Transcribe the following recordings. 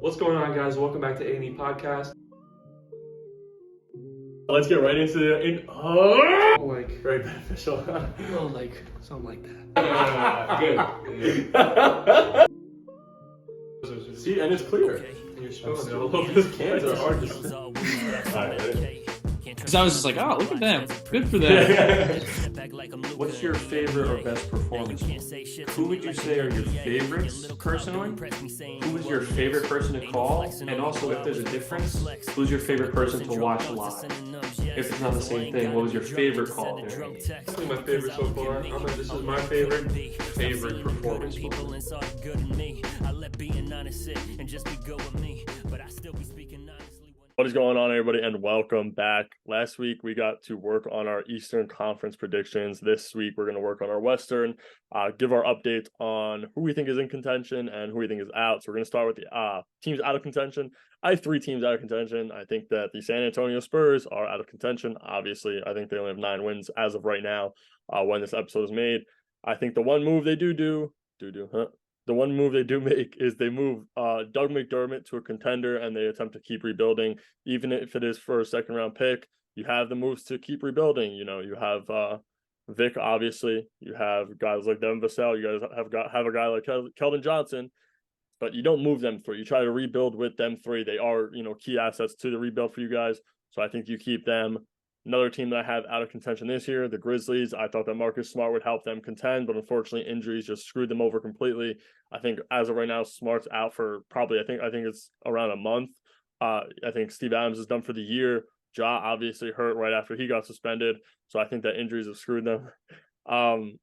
What's going on, guys? Welcome back to A&E Podcast. Let's get right into the very beneficial. Well, like something like that. Good. See, and it's clear. And you're spilling it all over his Cans are hard to All Alright, ready? Because I was just like, oh, look at them. Good for them. What's your favorite or best performance? Who would you say are your favorites personally? Who is your favorite person to call? And also, if there's a difference, who's your favorite person to watch live? If it's not the same thing, what was your favorite call there? Definitely my favorite so far. This is my favorite performance. What is going on, everybody, and welcome back. Last week, we got to work on our Eastern Conference predictions. This week, we're going to work on our Western, give our updates on who we think is in contention and who we think is out. So we're going to start with the teams out of contention. I have 3 teams out of contention. I think that the San Antonio Spurs are out of contention. Obviously, I think they only have 9 wins as of right now when this episode is made. I think the one move they The one move they do make is they move Doug McDermott to a contender and they attempt to keep rebuilding, even if it is for a second-round pick. You have the moves to keep rebuilding. You know, you have Vic, obviously. You have guys like Devin Vassell. You guys have a guy like Keldon Johnson, but you don't move them 3. You try to rebuild with them 3. They are, key assets to the rebuild for you guys. So I think you keep them. Another team that I have out of contention this year, the Grizzlies. I thought that Marcus Smart would help them contend, but unfortunately injuries just screwed them over completely. I think as of right now, Smart's out for probably, I think it's around a month. I think Steve Adams is done for the year. Ja obviously hurt right after he got suspended. So I think that injuries have screwed them. I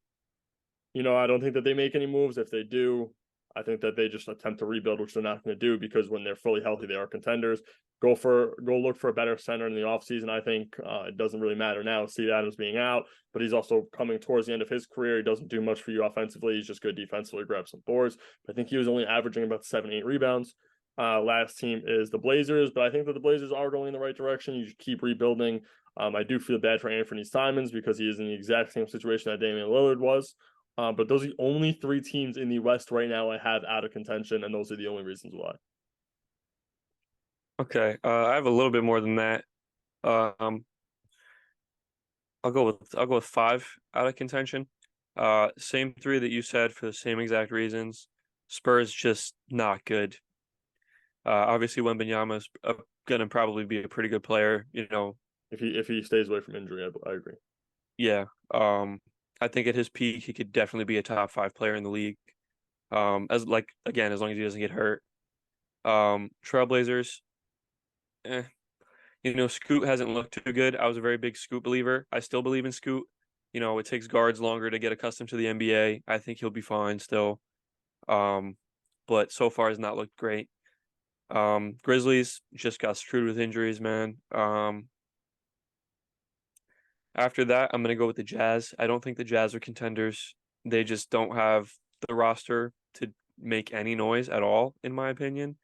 don't think that they make any moves. If they do, I think that they just attempt to rebuild, which they're not going to do because when they're fully healthy, they are contenders. Go look for a better center in the offseason. I think it doesn't really matter now, Steve Adams being out, but he's also coming towards the end of his career. He doesn't do much for you offensively. He's just good defensively, grab some boards. I think he was only averaging about 7-8 rebounds. Last team is the Blazers, but I think that the Blazers are going in the right direction. You should keep rebuilding. I do feel bad for Anthony Simons because he is in the exact same situation that Damian Lillard was. But those are the only 3 teams in the West right now I have out of contention, and those are the only reasons why. Okay, I have a little bit more than that. I'll go with 5 out of contention. Same 3 that you said for the same exact reasons. Spurs just not good. Obviously, Wembanyama's gonna probably be a pretty good player. If he stays away from injury, I agree. Yeah. I think at his peak he could definitely be a top 5 player in the league. As long as he doesn't get hurt. Trailblazers. Scoot hasn't looked too good. I was a very big Scoot believer. I still believe in Scoot. It takes guards longer to get accustomed to the NBA. I think he'll be fine still. But so far has not looked great. Grizzlies just got screwed with injuries, man. After that, I'm going to go with the Jazz. I don't think the Jazz are contenders. They just don't have the roster to make any noise at all, in my opinion.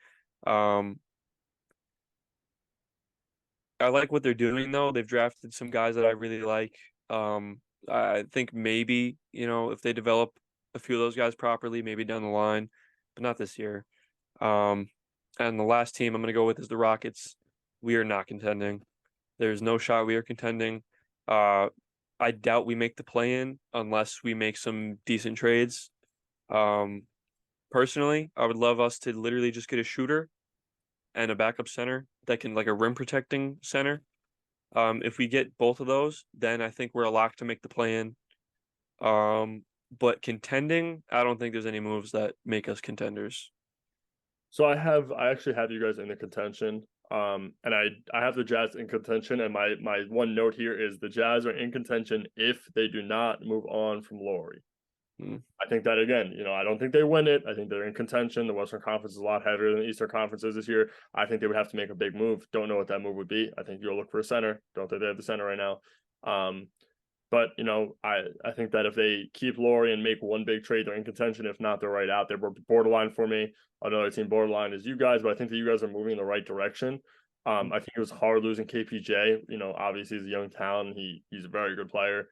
I like what they're doing, though. They've drafted some guys that I really like. I think maybe, if they develop a few of those guys properly, maybe down the line, but not this year. And the last team I'm going to go with is the Rockets. We are not contending. There's no shot we are contending. I doubt we make the play-in unless we make some decent trades. Personally, I would love us to literally just get a shooter and a backup center that can, like a rim protecting center. If we get both of those, then I think we're a lock to make the play-in. But contending, I don't think there's any moves that make us contenders. So I actually have you guys in the contention. And I have the Jazz in contention, and my one note here is the Jazz are in contention if they do not move on from Laurie. I think that, again, I don't think they win it. I think they're in contention. The Western Conference is a lot heavier than the Eastern Conference is this year. I think they would have to make a big move. Don't know what that move would be. I think you'll look for a center. Don't think they have the center right now. But, I think that if they keep Laurie and make one big trade, they're in contention. If not, they're right out. They're borderline for me. Another team borderline is you guys, but I think that you guys are moving in the right direction. I think it was hard losing KPJ. Obviously he's a young talent. He's a very good player.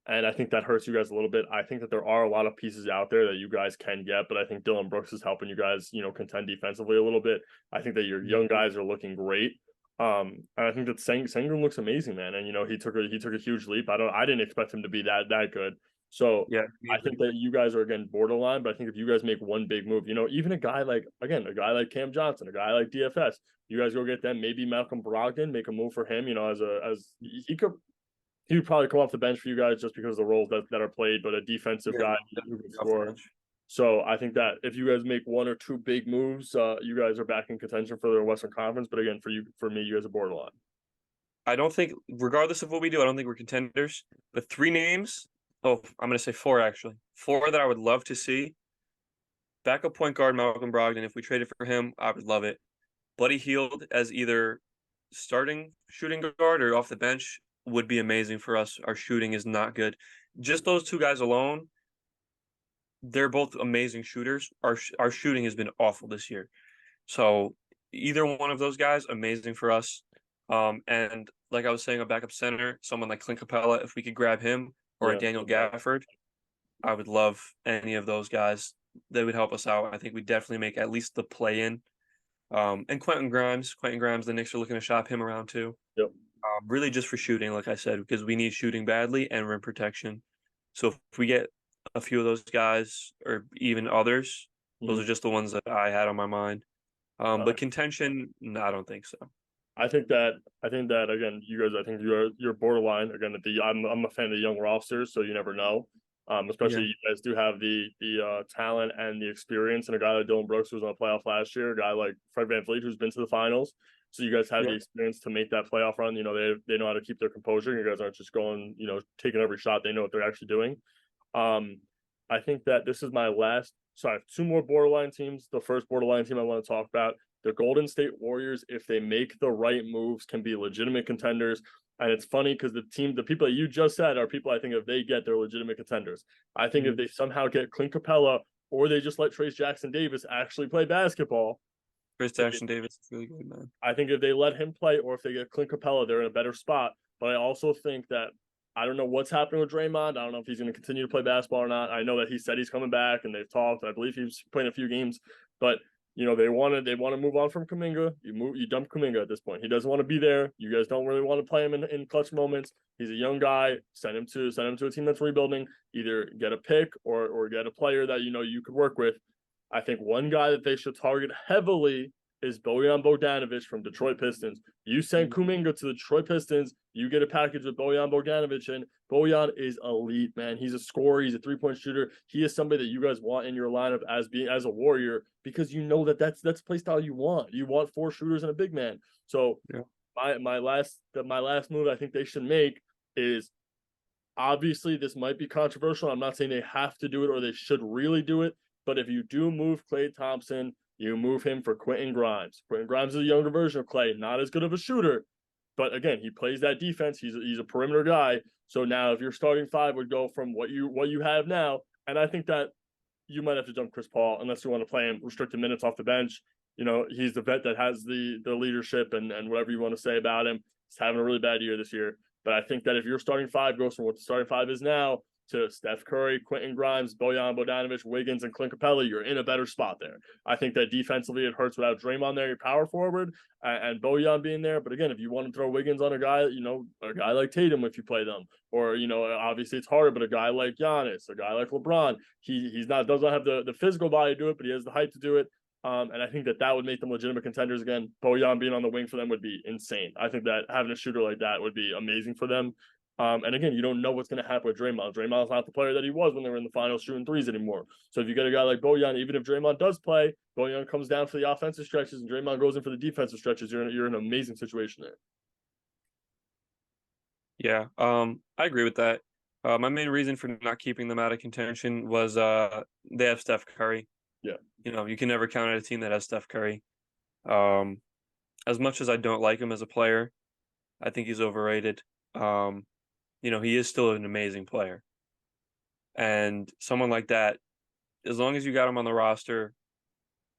And I think that hurts you guys a little bit. I think that there are a lot of pieces out there that you guys can get, but I think Dylan Brooks is helping you guys, contend defensively a little bit. I think that your young guys are looking great. And I think that Sengun looks amazing, man. And he took a huge leap. I didn't expect him to be that good. So Yeah, I think that you guys are again borderline, but I think if you guys make one big move, even a guy like Cam Johnson, a guy like DFS, you guys go get them. Maybe Malcolm Brogdon, make a move for him. He would probably come off the bench for you guys just because of the roles that are played, but a defensive guy who can score. So I think that if you guys make one or two big moves, you guys are back in contention for the Western Conference. But again, for me, you guys are borderline. I don't think, regardless of what we do, I don't think we're contenders. But 3 names. Oh, I'm going to say 4 actually. 4 that I would love to see. Backup point guard Malcolm Brogdon. If we traded for him, I would love it. Buddy Hield as either starting shooting guard or off the bench would be amazing for us. Our shooting is not good. Just those 2 guys alone, they're both amazing shooters. Our shooting has been awful this year. So either one of those guys, amazing for us. And like I was saying, a backup center, someone like Clint Capella, if we could grab him, or a Daniel Gafford, I would love any of those guys. They would help us out. I think we definitely make at least the play-in. And Quentin Grimes, the Knicks are looking to shop him around too. Yep. Really just for shooting, like I said, because we need shooting badly and rim protection. So if we get a few of those guys or even others, those are just the ones that I had on my mind. But contention, no, I don't think so. I think that again, you guys, I think you're borderline. Again, I'm a fan of the young rosters, so you never know. Especially you guys do have the talent and the experience, and a guy like Dylan Brooks who was on the playoff last year, a guy like Fred VanVleet who's been to the finals. So you guys have the experience to make that playoff run. They know how to keep their composure. You guys aren't just going, taking every shot. They know what they're actually doing. I think that this is my last. Sorry, 2 more borderline teams. The first borderline team I want to talk about, the Golden State Warriors, if they make the right moves, can be legitimate contenders. And it's funny because the people that you just said are people I think if they get, they're legitimate contenders. I think if they somehow get Clint Capella, or they just let Trace Jackson Davis actually play basketball. Trace Jackson Davis is really good, man. I think if they let him play, or if they get Clint Capella, they're in a better spot. But I also think that I don't know what's happening with Draymond. I don't know if he's going to continue to play basketball or not. I know that he said he's coming back, and they've talked. I believe he's playing a few games, but they want to move on from Kuminga. You dump Kuminga at this point. He doesn't want to be there. You guys don't really want to play him in clutch moments. He's a young guy. Send him to a team that's rebuilding. Either get a pick or get a player that you could work with. I think one guy that they should target heavily is Bojan Bogdanovic from Detroit Pistons. You send Kuminga to the Detroit Pistons, you get a package with Bojan Bogdanovic, and Bojan is elite, man. He's a scorer. He's a 3-point shooter. He is somebody that you guys want in your lineup as a Warrior, because that's the play style you want. You want 4 shooters and a big man. So my last move I think they should make is, obviously this might be controversial. I'm not saying they have to do it or they should really do it, but if you do move Klay Thompson, you move him for Quentin Grimes. Quentin Grimes is a younger version of Klay, not as good of a shooter, but again, he plays that defense. He's a perimeter guy. So now if your starting 5 would go from what you have now, and I think that you might have to jump Chris Paul unless you want to play him restricted minutes off the bench. He's the vet that has the leadership and whatever you want to say about him. He's having a really bad year this year. But I think that if your starting 5 goes from what the starting 5 is now to Steph Curry, Quentin Grimes, Bojan Bogdanovic, Wiggins, and Clint Capella, you're in a better spot there. I think that defensively it hurts without Draymond there, your power forward, and Bojan being there. But again, if you want to throw Wiggins on a guy like Tatum if you play them, or obviously it's harder, but a guy like Giannis, a guy like LeBron, he doesn't have the physical body to do it, but he has the height to do it. And I think that would make them legitimate contenders again. Bojan being on the wing for them would be insane. I think that having a shooter like that would be amazing for them. And again, you don't know what's going to happen with Draymond. Draymond's not the player that he was when they were in the finals shooting threes anymore. So if you get a guy like Bojan, even if Draymond does play, Bojan comes down for the offensive stretches and Draymond goes in for the defensive stretches, you're in an amazing situation there. Yeah, I agree with that. My main reason for not keeping them out of contention was they have Steph Curry. Yeah. You can never count on a team that has Steph Curry. As much as I don't like him as a player, I think he's overrated. He is still an amazing player. And someone like that, as long as you got him on the roster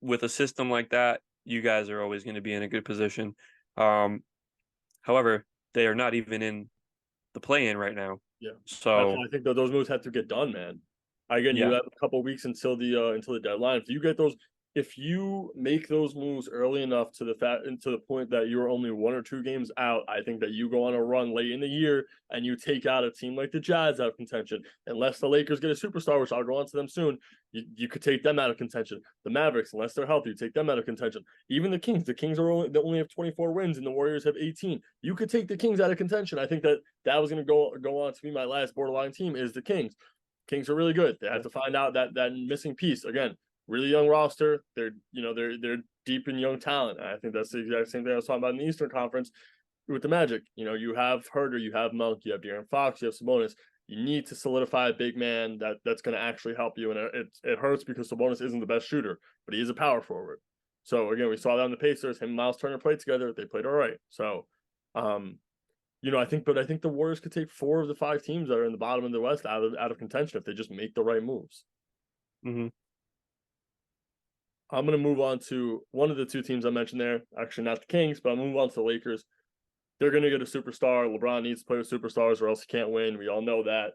with a system like that, you guys are always going to be in a good position. However, they are not even in the play-in right now. Yeah. That's So why I think that those moves have to get done, man. Again, you yeah, have a couple weeks until the deadline. If you make those moves early enough to the point that you're only 1 or 2 games out, I think that you go on a run late in the year and you take out a team like the Jazz out of contention. Unless the Lakers get a superstar, which I'll go on to them soon, you could take them out of contention. The Mavericks, unless they're healthy, you take them out of contention. Even the Kings. The Kings they only have 24 wins and the Warriors have 18. You could take the Kings out of contention. I think that was going to go on to be my last borderline team is the Kings. Kings are really good. They have to find out that missing piece again. Really young roster. They're deep in young talent. And I think that's the exact same thing I was talking about in the Eastern Conference with the Magic. You have Herder, you have Monk, you have De'Aaron Fox, you have Sabonis. You need to solidify a big man that's going to actually help you. And it hurts because Sabonis isn't the best shooter, but he is a power forward. So again, we saw that on the Pacers. Him and Miles Turner played together. They played all right. So, I think the Warriors could take 4 of the 5 teams that are in the bottom of the West out of contention if they just make the right moves. mm-hmm. I'm going to move on to one of the 2 teams I mentioned there. Actually, not the Kings, but I'll move on to the Lakers. They're going to get a superstar. LeBron needs to play with superstars or else he can't win. We all know that.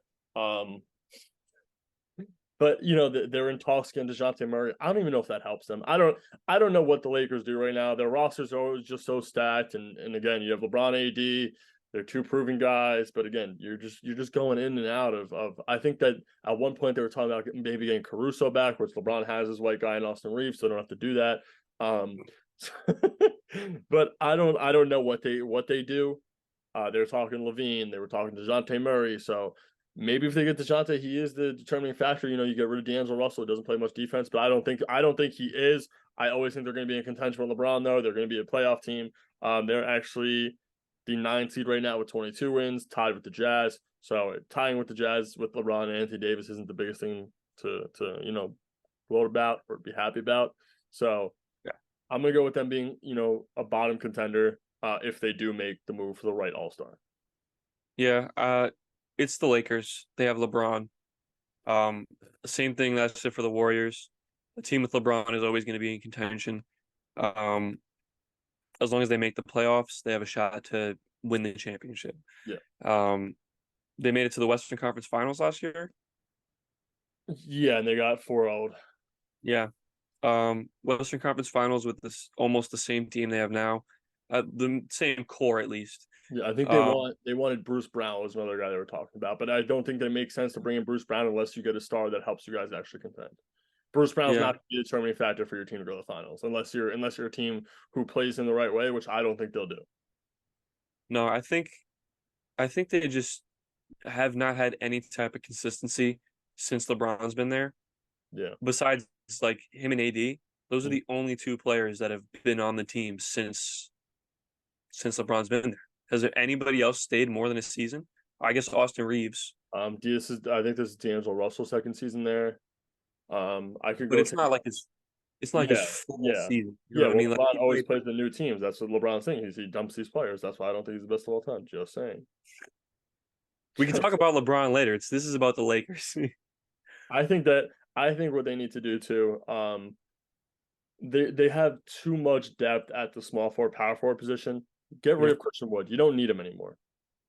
But they're in talks against DeJounte Murray. I don't even know if that helps them. I don't know what the Lakers do right now. Their rosters are always just so stacked. And again, you have LeBron, AD. They're 2 proven guys, but again, you're just going in and out of. I think that at one point they were talking about maybe getting Caruso back, which LeBron has his white guy in Austin Reeves, so they don't have to do that. But I don't know what they do. They're talking Levine, they were talking DeJounte Murray, so maybe if they get DeJounte, he is the determining factor. You get rid of D'Angelo Russell, who doesn't play much defense, but I don't think he is. I always think they're going to be in contention with LeBron, though. They're going to be a playoff team. They're actually the 9th seed right now with 22 wins, tied with the Jazz. So tying with the Jazz with LeBron and Anthony Davis isn't the biggest thing to gloat about or be happy about. So yeah, I'm gonna go with them being a bottom contender if they do make the move for the right All-Star. yeah. It's the Lakers. They have LeBron. Same thing that's it for the Warriors. A team with LeBron is always going to be in contention. As long as they make the playoffs, they have a shot to win the championship. Yeah. They made it to the Western Conference Finals last year. Yeah, and they got 4-0. Yeah. Western Conference Finals with almost the same team they have now. The same core at least. Yeah, I think they wanted Bruce Brown was another guy they were talking about, but I don't think it makes sense to bring in Bruce Brown unless you get a star that helps you guys actually contend. Bruce Brown's not the determining factor for your team to go to the finals unless you're a team who plays in the right way, which I don't think they'll do. No, I think they just have not had any type of consistency since LeBron's been there. Yeah. Besides like him and AD, those are the only 2 players that have been on the team since LeBron's been there. Has there anybody else stayed more than a season? I guess Austin Reeves. I think this is D'Angelo Russell's 2nd season there. I could go. But it's not like his full season. You know what I mean? LeBron Like, always plays the new teams. That's what LeBron's saying. He dumps these players. That's why I don't think he's the best of all time. Just saying. We can talk about LeBron later. This is about the Lakers. I think what they need to do too. They have too much depth at the small forward, power forward position. Get rid of Christian Wood. You don't need him anymore.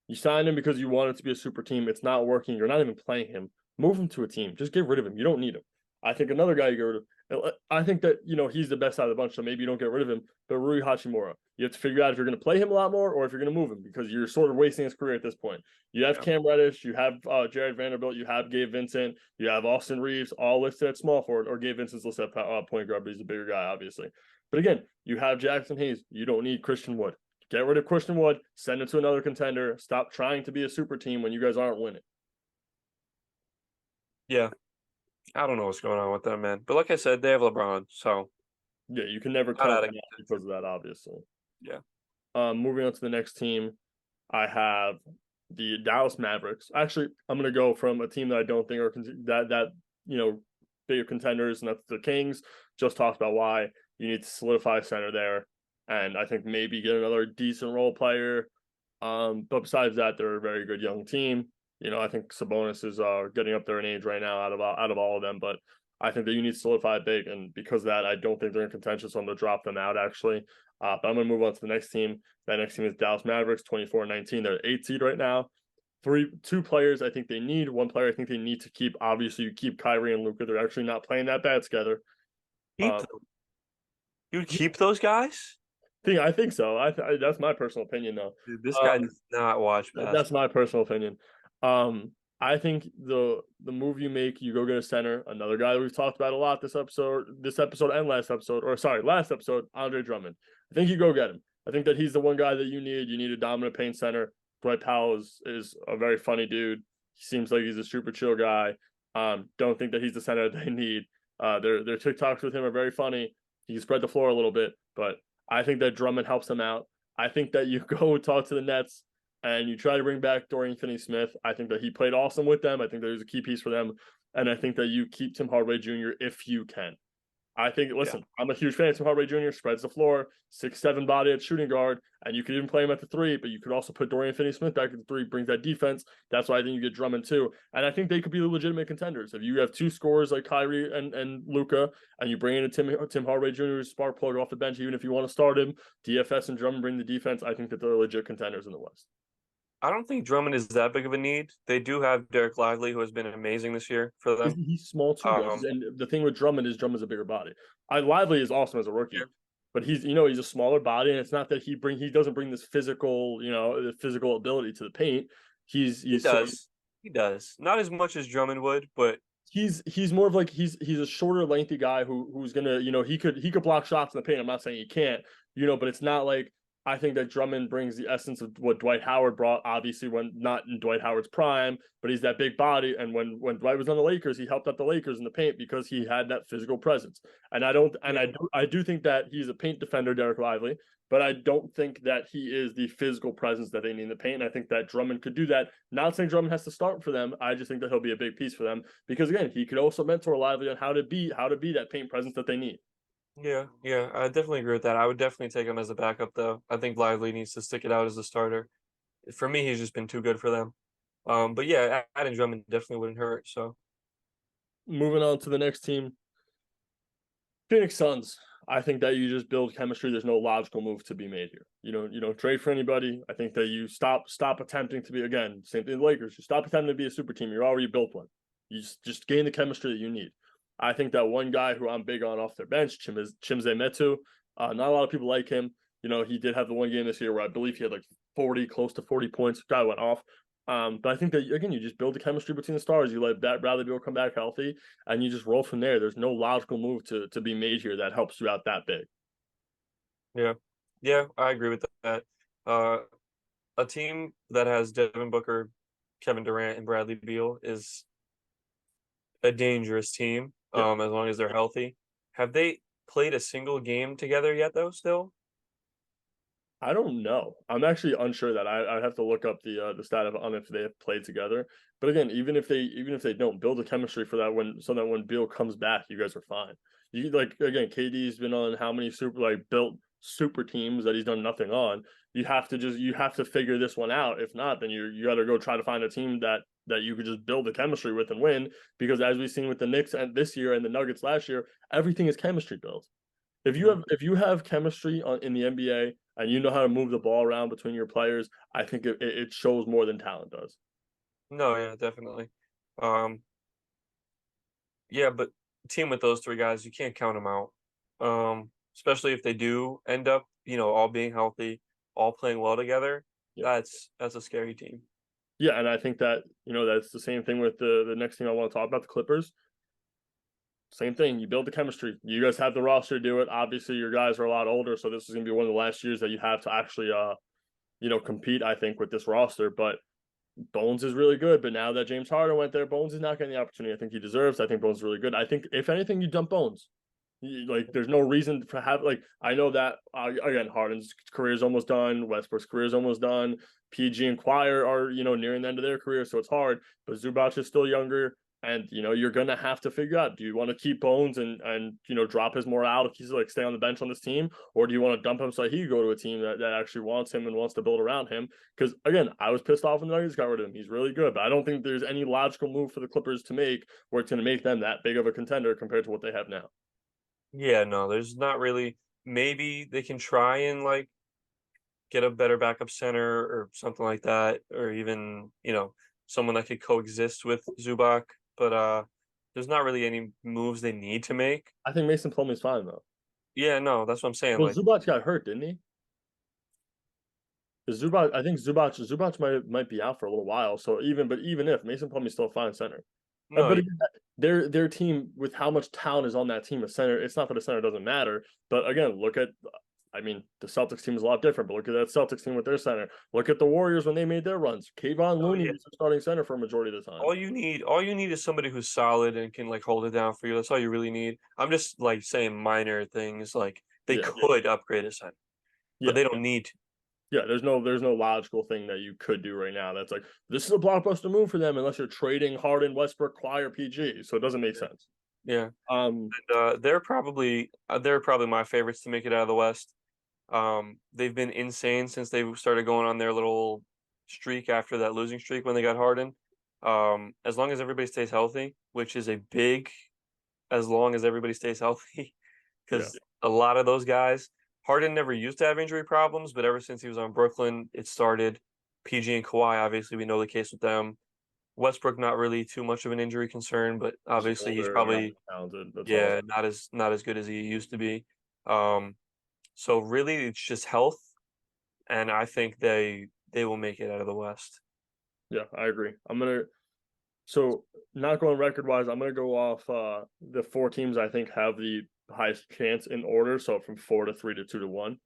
You signed him because you want it to be a super team. It's not working. You're not even playing him. Move him to a team. Just get rid of him. You don't need him. I think another guy you get rid of. I think that he's the best out of the bunch, so maybe you don't get rid of him. But Rui Hachimura, you have to figure out if you're going to play him a lot more or if you're going to move him because you're sort of wasting his career at this point. You have Cam Reddish, you have Jared Vanderbilt, you have Gabe Vincent, you have Austin Reeves, all listed at small forward, or Gabe Vincent's listed at point guard, but he's a bigger guy, obviously. But again, you have Jackson Hayes. You don't need Christian Wood. Get rid of Christian Wood, send him to another contender. Stop trying to be a super team when you guys aren't winning. Yeah. I don't know what's going on with them, man. But like I said, they have LeBron, so yeah, you can never count them out because of that, obviously. Yeah. Moving on to the next team, I have the Dallas Mavericks. Actually, I'm going to go from a team that I don't think are bigger contenders, and that's the Kings. Just talked about why you need to solidify center there, and I think maybe get another decent role player. But besides that, they're a very good young team. I think Sabonis is getting up there in age right now out of all of them, but I think that you need to solidify it big, and because of that, I don't think they're in contention, so I'm going to drop them out, actually. But I'm going to move on to the next team. That next team is Dallas Mavericks, 24-19. They're the 8th seed right now. two players I think they need. One player I think they need to keep. Obviously, you keep Kyrie and Luka. They're actually not playing that bad together. Keep them. You would keep those guys? I think so. That's my personal opinion, though. Dude, this guy does not watch basketball. That's my personal opinion. I think the move you make, you go get a center, another guy that we've talked about a lot this episode and last episode, Andre Drummond. I think you go get him. I think that he's the one guy that you need. You need a dominant paint center. Dwight Powell is a very funny dude. He seems like he's a super chill guy. Don't think that he's the center that they need. Their TikToks with him are very funny. He can spread the floor a little bit, but I think that Drummond helps them out. I think that you go talk to the Nets and you try to bring back Dorian Finney-Smith. I think that he played awesome with them. I think that he was a key piece for them. And I think that you keep Tim Hardaway Jr. if you can. I think, listen, I'm a huge fan of Tim Hardaway Jr., spreads the floor, 6'7" body at shooting guard, and you could even play him at the 3, but you could also put Dorian Finney-Smith back at the 3, brings that defense. That's why I think you get Drummond too. And I think they could be the legitimate contenders. If you have two scorers like Kyrie and Luka, and you bring in a Tim Hardaway Jr. spark plug off the bench, even if you want to start him, DFS and Drummond bring the defense, I think that they're legit contenders in the West. I don't think Drummond is that big of a need. They do have Derek Lively, who has been amazing this year for them. He's small too, and the thing with Drummond is Drummond's a bigger body. Lively is awesome as a rookie, but he's a smaller body, and it's not that he doesn't bring this physical, the physical ability to the paint. He does not as much as Drummond would, but he's more of like he's a shorter, lengthy guy who's gonna he could block shots in the paint. I'm not saying he can't, but it's not like. I think that Drummond brings the essence of what Dwight Howard brought, obviously when not in Dwight Howard's prime, but he's that big body. And when Dwight was on the Lakers, he helped out the Lakers in the paint because he had that physical presence. And I do think that he's a paint defender, Derek Lively, but I don't think that he is the physical presence that they need in the paint. And I think that Drummond could do that. Not saying Drummond has to start for them. I just think that he'll be a big piece for them because again, he could also mentor Lively on how to be that paint presence that they need. Yeah, I definitely agree with that. I would definitely take him as a backup, though. I think Lively needs to stick it out as a starter. For me, he's just been too good for them. But yeah, adding Drummond definitely wouldn't hurt. So, moving on to the next team, Phoenix Suns. I think that you just build chemistry. There's no logical move to be made here. You don't trade for anybody. I think that you stop attempting to be, again, same thing with the Lakers. You stop attempting to be a super team. You're already built one. You just gain the chemistry that you need. I think that one guy who I'm big on off their bench, Chimze Metu. Not a lot of people like him. He did have the one game this year where I believe he had like close to 40 points. Guy went off. But I think that, again, you just build the chemistry between the stars. You let Bradley Beal come back healthy, and you just roll from there. There's no logical move to be made here that helps you out that big. Yeah, I agree with that. A team that has Devin Booker, Kevin Durant, and Bradley Beal is a dangerous team. As long as they're healthy. Have they played a single game together yet, though, still? I don't know. I'm actually unsure that. I have to look up the stat on if they have played together. But again, even if they don't, build a chemistry for that so that when Beal comes back, you guys are fine. You KD's been on how many built super teams that he's done nothing on. You have to figure this one out. If not, then you got to go try to find a team that you could just build the chemistry with and win, because as we've seen with the Knicks and this year and the Nuggets last year, everything is chemistry built. If you have chemistry in the NBA and you know how to move the ball around between your players, I think it shows more than talent does. No, yeah, definitely. Yeah, but a team with those three guys, you can't count them out. Especially if they do end up, all being healthy, all playing well together. Yeah. That's a scary team. Yeah, and I think that, that's the same thing with the next thing I want to talk about, the Clippers. Same thing. You build the chemistry. You guys have the roster to do it. Obviously, your guys are a lot older, so this is going to be one of the last years that you have to actually, compete, I think, with this roster. But Bones is really good. But now that James Harden went there, Bones is not getting the opportunity I think he deserves. I think Bones is really good. I think, if anything, you dump Bones. There's no reason to have, I know that, again, Harden's career is almost done. Westbrook's career is almost done. PG and Choir are, nearing the end of their career, so it's hard. But Zubac is still younger. And, you're going to have to figure out, do you want to keep Bones and drop his morale if he's stay on the bench on this team? Or do you want to dump him so he can go to a team that actually wants him and wants to build around him? Because, again, I was pissed off when the Nuggets got rid of him. He's really good. But I don't think there's any logical move for the Clippers to make where it's going to make them that big of a contender compared to what they have now. Yeah, no, there's not really. Maybe they can try and get a better backup center or something like that, or even, someone that could coexist with Zubac. But there's not really any moves they need to make. I think Mason Plumlee's fine though. Yeah, no, that's what I'm saying. Well, Like, Zubac got hurt, didn't he? 'Cause I think Zubac might be out for a little while. So even if Mason Plumlee's still a fine center. no, But again, their team with how much talent is on that team, a center. It's not that a center doesn't matter, but again, I mean, the Celtics team is a lot different. But look at that Celtics team with their center. Look at the Warriors when they made their runs. Kayvon Looney yeah. was the starting center for a majority of the time. All you need is somebody who's solid and can like hold it down for you. That's all you really need. I'm just like saying minor things like they could upgrade a center, but they don't need to. Yeah, there's no logical thing that you could do right now that's like this is a blockbuster move for them unless you're trading Harden, Westbrook, Kawhi, or PG. So it doesn't make sense. Yeah. And, they're probably my favorites to make it out of the West. They've been insane since they started going on their little streak after that losing streak when they got Harden. As long as everybody stays healthy, which is a big as long as everybody stays healthy, because a lot of those guys, Harden never used to have injury problems, but ever since he was on Brooklyn, it started. PG and Kawhi, obviously, we know the case with them. Westbrook, not really too much of an injury concern, but obviously he's probably not as good as he used to be. So really, it's just health, and I think they will make it out of the West. Yeah, I agree. So not going record wise, I'm gonna go off the four teams I think have the highest chance in order. So from 4 to 3 to 2 to 1.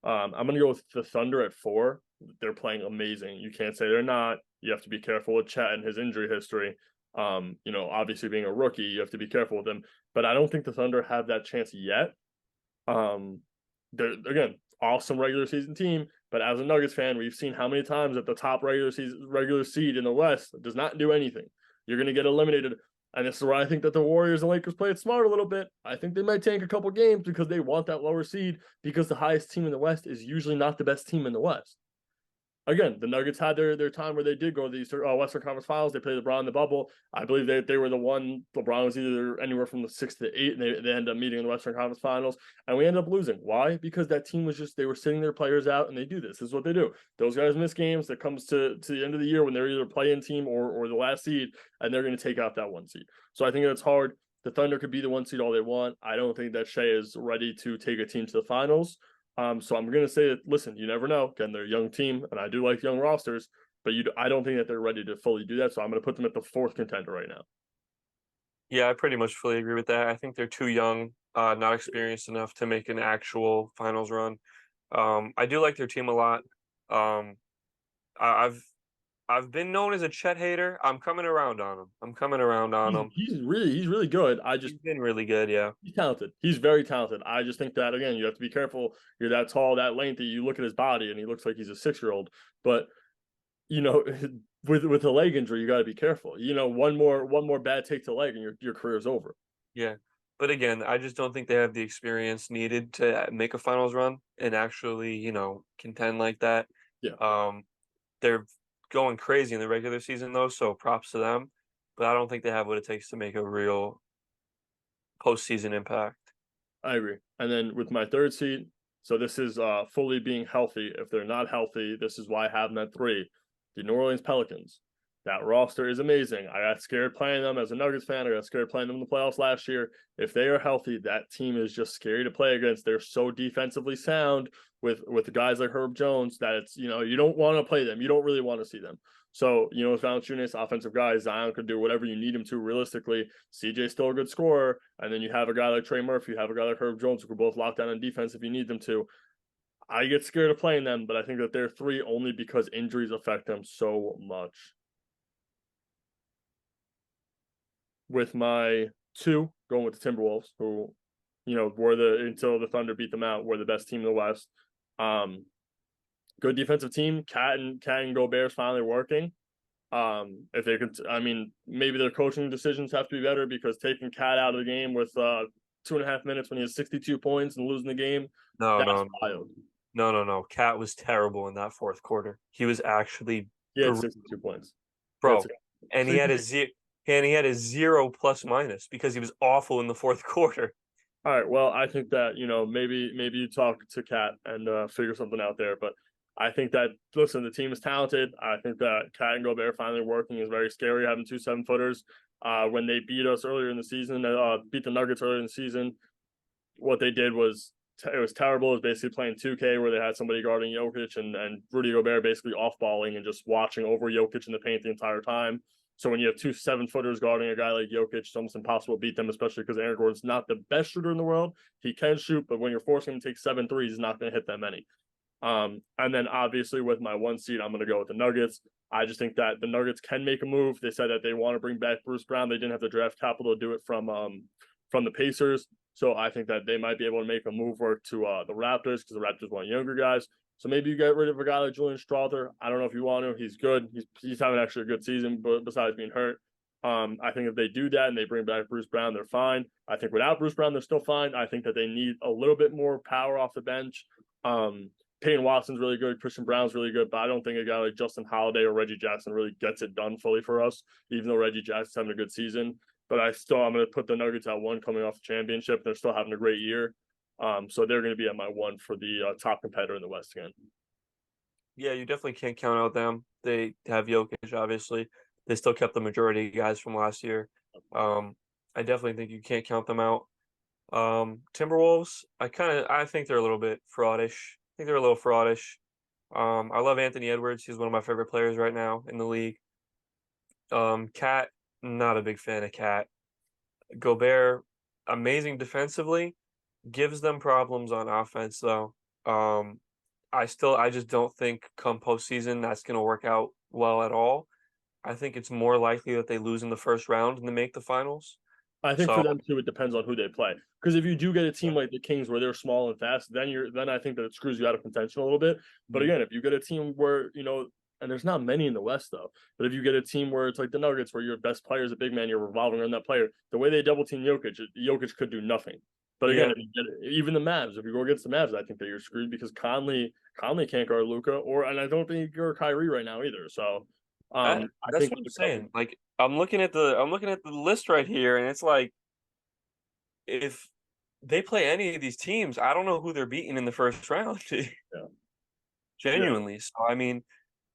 I'm gonna go with the Thunder at 4. They're playing amazing. You can't say they're not. You have to be careful with Chet and his injury history. Obviously being a rookie, you have to be careful with him. But I don't think the Thunder have that chance yet. They're again awesome regular season team, but as a Nuggets fan, we've seen how many times that the top regular seed in the West does not do anything. You're gonna get eliminated. And this is where I think that the Warriors and Lakers play it smart a little bit. I think they might tank a couple games because they want that lower seed because the highest team in the West is usually not the best team in the West. Again, the Nuggets had their time where they did go to the Western Conference Finals. They played LeBron in the bubble. I believe they were the one. LeBron was either anywhere from the 6 to 8, and they ended up meeting in the Western Conference Finals. And we ended up losing. Why? Because that team was they were sitting their players out, and they do this. This is what they do. Those guys miss games. That comes to the end of the year when they're either playing team or the last seed, and they're going to take out that one seed. So I think that's hard. The Thunder could be the one seed all they want. I don't think that Shea is ready to take a team to the finals. So I'm going to say that, listen, you never know. Again, they're a young team, and I do like young rosters, but I don't think that they're ready to fully do that. So I'm going to put them at the 4th contender right now. Yeah, I pretty much fully agree with that. I think they're too young, not experienced enough to make an actual finals run. I do like their team a lot. I've been known as a Chet hater. I'm coming around on him. He's really good. He's been really good, yeah. He's talented. He's very talented. I just think that again, you have to be careful. You're that tall, that lengthy. You look at his body, and he looks like he's a 6-year-old. But with a leg injury, you got to be careful. One more bad take to leg, and your career's over. Yeah, but again, I just don't think they have the experience needed to make a finals run and actually, contend like that. Yeah. They're going crazy in the regular season though, so props to them. But I don't think they have what it takes to make a real postseason impact. I agree. And then with my 3rd seed, so this is fully being healthy. If they're not healthy, this is why I have them at 3. The New Orleans Pelicans. That roster is amazing. I got scared playing them as a Nuggets fan. I got scared playing them in the playoffs last year. If they are healthy, that team is just scary to play against. They're so defensively sound with guys like Herb Jones that it's, you don't want to play them. You don't really want to see them. So, with Valanciunas, offensive guy, Zion could do whatever you need him to realistically. CJ's still a good scorer. And then you have a guy like Trey Murphy, you have a guy like Herb Jones who can both lock down on defense if you need them to. I get scared of playing them, but I think that they're 3 only because injuries affect them so much. With my 2, going with the Timberwolves, who, until the Thunder beat them out, were the best team in the West. Good defensive team. Cat and Gobert's finally working. If they could, maybe their coaching decisions have to be better because taking Cat out of the game with 2.5 minutes when he has 62 points and losing the game. No. Wild. No. Cat was terrible in that 4th quarter. He was actually he had 62 points, bro, and he had a 0 plus minus because he was awful in the 4th quarter. All right, well, I think that maybe you talk to Cat and figure something out there, but I think that, listen, the team is talented. I think that Cat and Gobert finally working is very scary, having 2 7-footers. When they beat us earlier in the season, beat the Nuggets earlier in the season, what they did was it was terrible. It was basically playing 2K where they had somebody guarding Jokic and Rudy Gobert basically off-balling and just watching over Jokic in the paint the entire time. So when you have 2 7-footers guarding a guy like Jokic, it's almost impossible to beat them, especially because Aaron Gordon's not the best shooter in the world. He can shoot, but when you're forcing him to take 7 threes, he's not going to hit that many. And then obviously with my 1 seed, I'm going to go with the Nuggets. I just think that the Nuggets can make a move. They said that they want to bring back Bruce Brown. They didn't have the draft capital to do it from the Pacers. So I think that they might be able to make a move work to the Raptors because the Raptors want younger guys. So maybe you get rid of a guy like Julian Strawther. I don't know if you want to. He's good. He's having actually a good season, but besides being hurt. I think if they do that and they bring back Bruce Brown, they're fine. I think without Bruce Brown, they're still fine. I think that they need a little bit more power off the bench. Peyton Watson's really good. Christian Brown's really good, but I don't think a guy like Justin Holiday or Reggie Jackson really gets it done fully for us, even though Reggie Jackson's having a good season. But I'm going to put the Nuggets at 1 coming off the championship. They're still having a great year. So they're going to be at my 1 for the top competitor in the West again. Yeah, you definitely can't count out them. They have Jokic, obviously. They still kept the majority of guys from last year. I definitely think you can't count them out. Timberwolves, I think they're a little bit fraudish. I think they're a little fraudish. I love Anthony Edwards. He's one of my favorite players right now in the league. Cat, not a big fan of Cat. Gobert, amazing defensively, gives them problems on offense though. I just don't think come postseason that's going to work out well at all. I think it's more likely that they lose in the first round and they make the finals. I think for them too, it depends on who they play. Because if you do get a team like the Kings where they're small and fast, then I think that it screws you out of contention a little bit. But again, if you get a team where, and there's not many in the West though, but if you get a team where it's like the Nuggets where your best player is a big man, you're revolving around that player, the way they double team Jokic could do nothing. But again, even the Mavs, if you go against the Mavs, I think that you're screwed because Conley can't guard Luka, and I don't think he can guard Kyrie right now either. So that's what I'm saying. Like I'm looking at the list right here, and it's like if they play any of these teams, I don't know who they're beating in the first round. Genuinely. So I mean,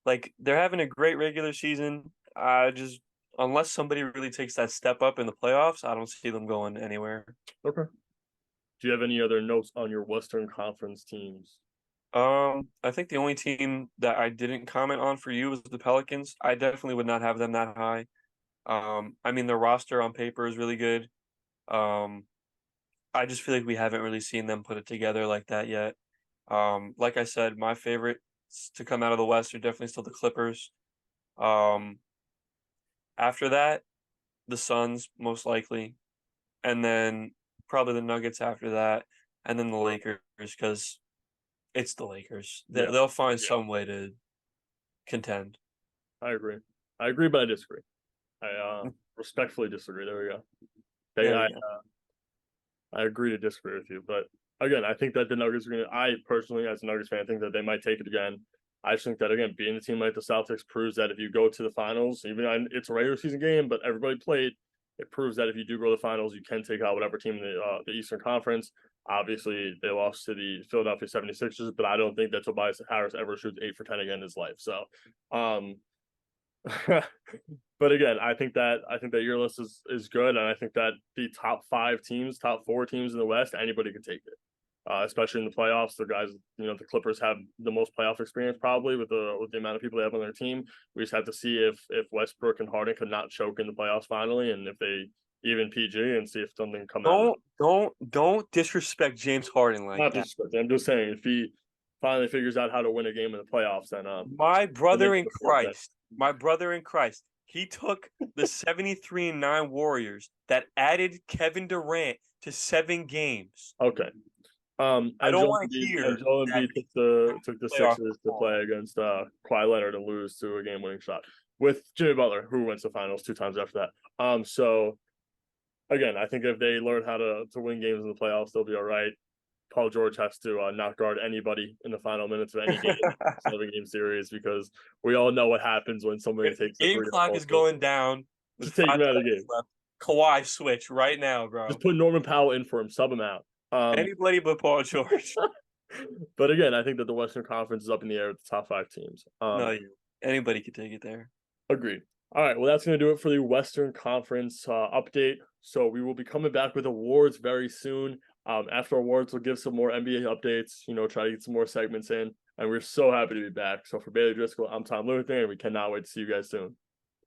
like they're having a great regular season. Unless somebody really takes that step up in the playoffs, I don't see them going anywhere. Okay. Do you have any other notes on your Western Conference teams? I think the only team that I didn't comment on for you was the Pelicans. I definitely would not have them that high. I mean, their roster on paper is really good. I just feel like we haven't really seen them put it together like that yet. Like I said, my favorites to come out of the West are definitely still the Clippers. After that, the Suns most likely, and then probably the Nuggets after that, and then the Lakers because it's the Lakers. They'll find some way to contend. I agree, but I disagree. I respectfully disagree. There we go. I agree to disagree with you, but again, I think that the Nuggets are going to. I personally, as a Nuggets fan, think that they might take it again. I just think that again, being a team like the Celtics proves that if you go to the finals, even it's a regular season game, but everybody played. It proves that if you do go to the finals, you can take out whatever team in the Eastern Conference. Obviously, they lost to the Philadelphia 76ers, but I don't think that Tobias Harris ever shoots 8 for 10 again in his life. So, but again, I think that your list is good, and I think that the top 4 teams in the West, anybody can take it. Especially in the playoffs, the guys, the Clippers have the most playoff experience probably with the amount of people they have on their team. We just have to see if Westbrook and Harden could not choke in the playoffs finally, and if they even PG and see if something comes out. Don't disrespect James Harden like that. I'm just saying if he finally figures out how to win a game in the playoffs, then my brother in Christ, he took the 73-9 Warriors that added Kevin Durant to 7 games. Okay. I don't want to hear. Joel Embiid took the Sixers to play against Kawhi Leonard and lose to a game-winning shot with Jimmy Butler, who went to the finals 2 times after that. So again, I think if they learn how to win games in the playoffs, they'll be all right. Paul George has to not guard anybody in the final minutes of any game, 7-game series, because we all know what happens when somebody takes the game clock is going down. Just take him out of the game. Kawhi switch right now, bro. Just put Norman Powell in for him, sub him out. Anybody but Paul George. But again, I think that the Western Conference is up in the air with the top 5 teams. No, anybody could take it there. Agreed. All right, well, that's going to do it for the Western Conference update. So we will be coming back with awards very soon. After awards, we'll give some more NBA updates, try to get some more segments in. And we're so happy to be back. So for Bailey Driscoll, I'm Tom Luther, and we cannot wait to see you guys soon.